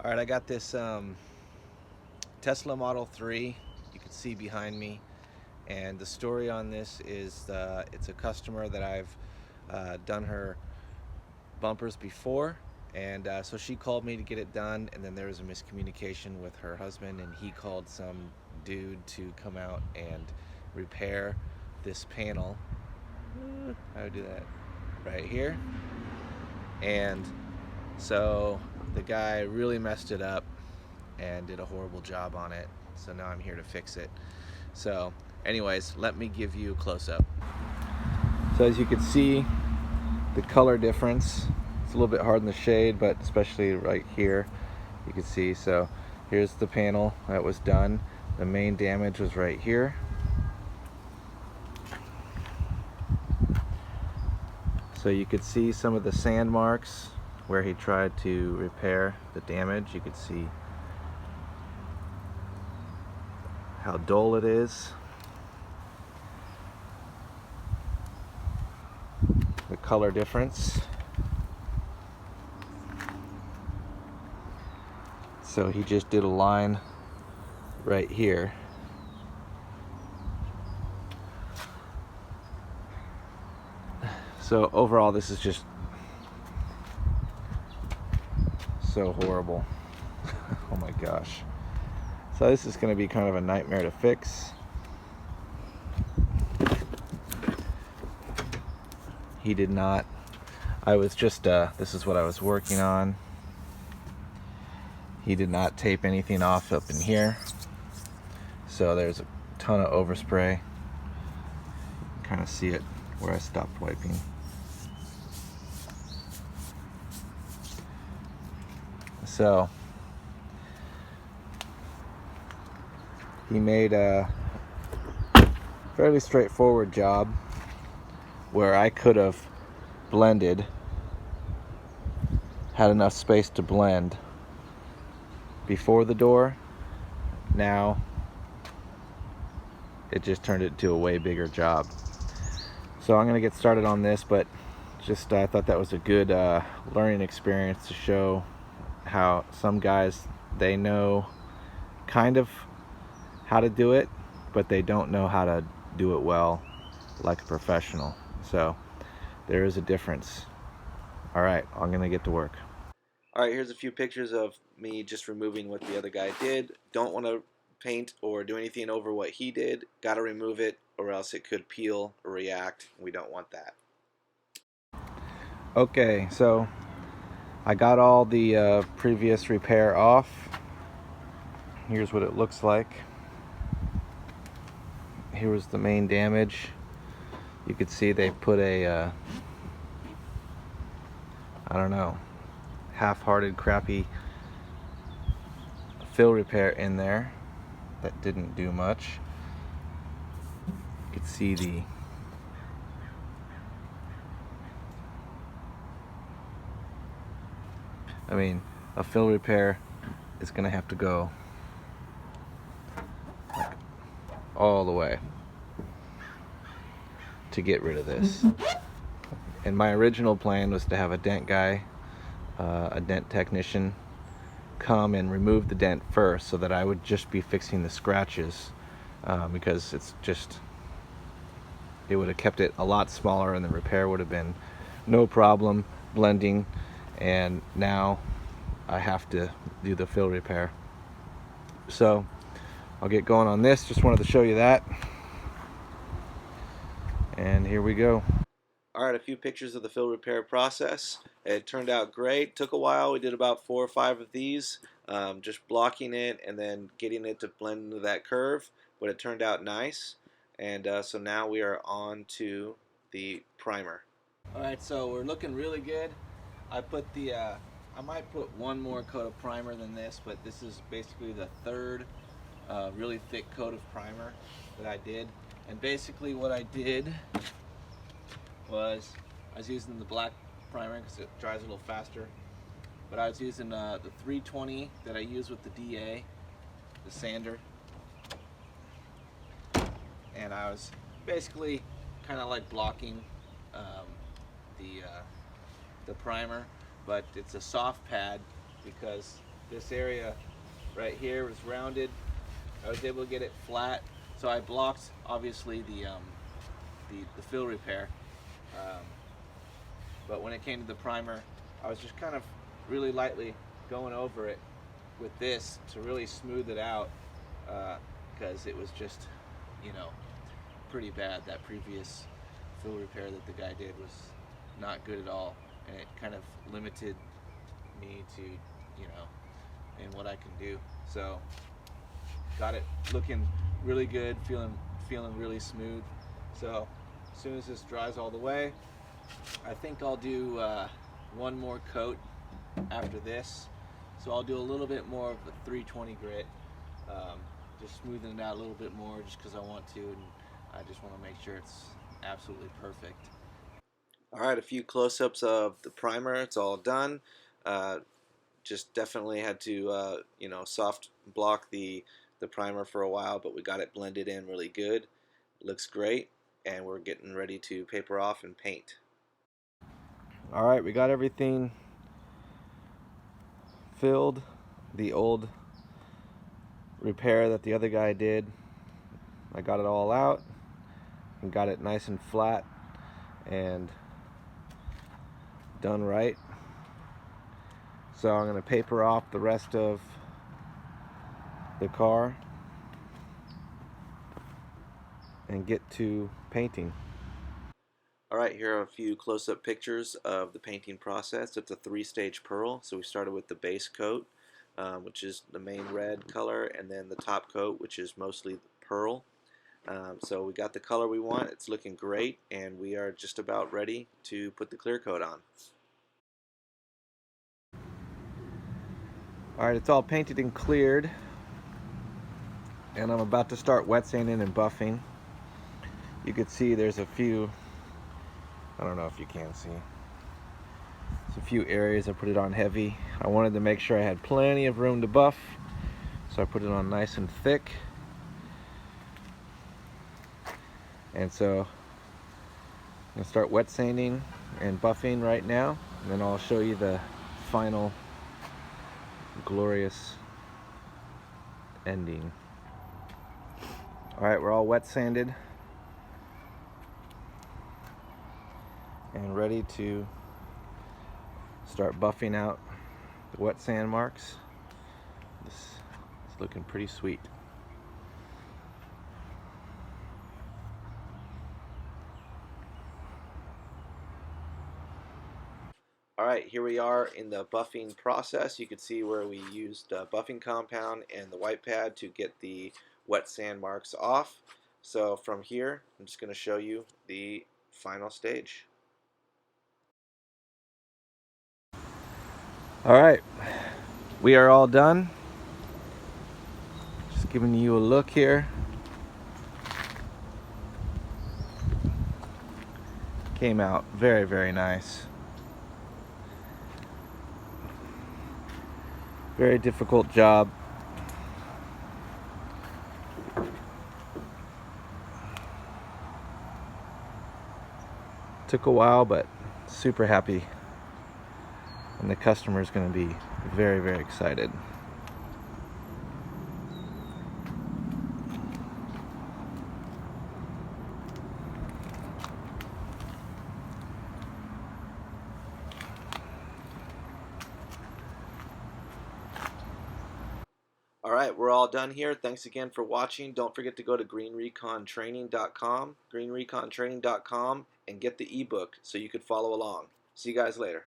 All right, I got this Tesla Model 3. You can see behind me. And the story on this is it's a customer that I've done her bumpers before. And so she called me to get it done. And then there was a miscommunication with her husband. And he called some dude to come out and repair this panel. How do I do that? Right here. And so the guy really messed it up and did a horrible job on it. So now I'm here to fix it. So anyways, let me give you a close-up. So as you can see, the color difference, it's a little bit hard in the shade, but especially right here, you can see. So here's the panel that was done. The main damage was right here. So you could see some of the sand marks where he tried to repair the damage. You could see how dull it is. The color difference. So he just did a line right here. So overall, this is just so horrible. Oh my gosh. So this is going to be kind of a nightmare to fix. He did not. I was just, this is what I was working on. He did not tape anything off up in here. So there's a ton of overspray. You can kind of see it where I stopped wiping. So he made a fairly straightforward job where I could have blended, had enough space to blend before the door. Now it just turned it into a way bigger job. So I'm gonna get started on this, but just I thought that was a good learning experience to show how some guys, they know kind of how to do it, but they don't know how to do it well like a professional. So there is a difference. All right, I'm gonna get to work. All right, here's a few pictures of me just removing what the other guy did. Don't want to paint or do anything over what he did. Got to remove it or else it could peel or react. We don't want that. Okay, so I got all the previous repair off. Here's what it looks like. Here was the main damage. You could see they put a, I don't know, half-hearted, crappy fill repair in there that didn't do much. You could see the a fill repair is gonna have to go like all the way to get rid of this. And my original plan was to have a dent guy, a dent technician, come and remove the dent first so that I would just be fixing the scratches, because it's just, it would have kept it a lot smaller and the repair would have been no problem blending. And now I have to do the fill repair. So I'll get going on this. Just wanted to show you that. And here we go. All right, a few pictures of the fill repair process. It turned out great. Took a while. We did about 4 or 5 of these, just blocking it and then getting it to blend into that curve. But it turned out nice. And so now we are on to the primer. All right, so we're looking really good. I put the, I might put one more coat of primer than this, but this is basically the third really thick coat of primer that I did. And basically what I did was I was using the black primer because it dries a little faster. but I was using the 320 that I use with the DA, the sander, and I was basically kind of like blocking um, the primer, but it's a soft pad because this area right here was rounded. I was able to get it flat, so I blocked obviously the fill repair. Um, but when it came to the primer, I was just kind of really lightly going over it with this to really smooth it out because it was just, you know, pretty bad. That previous fill repair that the guy did was not good at all, and it kind of limited me to, you know, and what I can do. So got it looking really good, feeling really smooth. So as soon as this dries all the way, I think I'll do one more coat after this. So I'll do a little bit more of the 320 grit, just smoothing it out a little bit more just because I want to, and I just want to make sure it's absolutely perfect. All right, a few close-ups of the primer. It's all done. Just definitely had to, you know, soft block the primer for a while, but we got it blended in really good. It looks great, and we're getting ready to paper off and paint. All right, we got everything filled. The old repair that the other guy did, I got it all out and got it nice and flat and done right. So I'm going to paper off the rest of the car and get to painting. Alright, here are a few close-up pictures of the painting process. It's a 3-stage pearl. So we started with the base coat, which is the main red color, and then the top coat, which is mostly pearl. So we got the color we want. It's looking great, and we are just about ready to put the clear coat on. Alright, it's all painted and cleared, and I'm about to start wet sanding and buffing. You can see there's a few, I don't know if you can see, there's a few areas I put it on heavy. I wanted to make sure I had plenty of room to buff, so I put it on nice and thick. And so I'm going to start wet sanding and buffing right now, and then I'll show you the final glorious ending. Alright, we're all wet sanded and ready to start buffing out the wet sand marks. This is looking pretty sweet. Alright, here we are in the buffing process. You can see where we used buffing compound and the white pad to get the wet sand marks off. So from here, I'm just going to show you the final stage. Alright, we are all done. Just giving you a look here. Came out very, very nice. Very difficult job. Took a while, but super happy. And the customer is going to be very, very excited. Alright, we're all done here. Thanks again for watching. Don't forget to go to greenrecontraining.com, and get the ebook so you could follow along. See you guys later.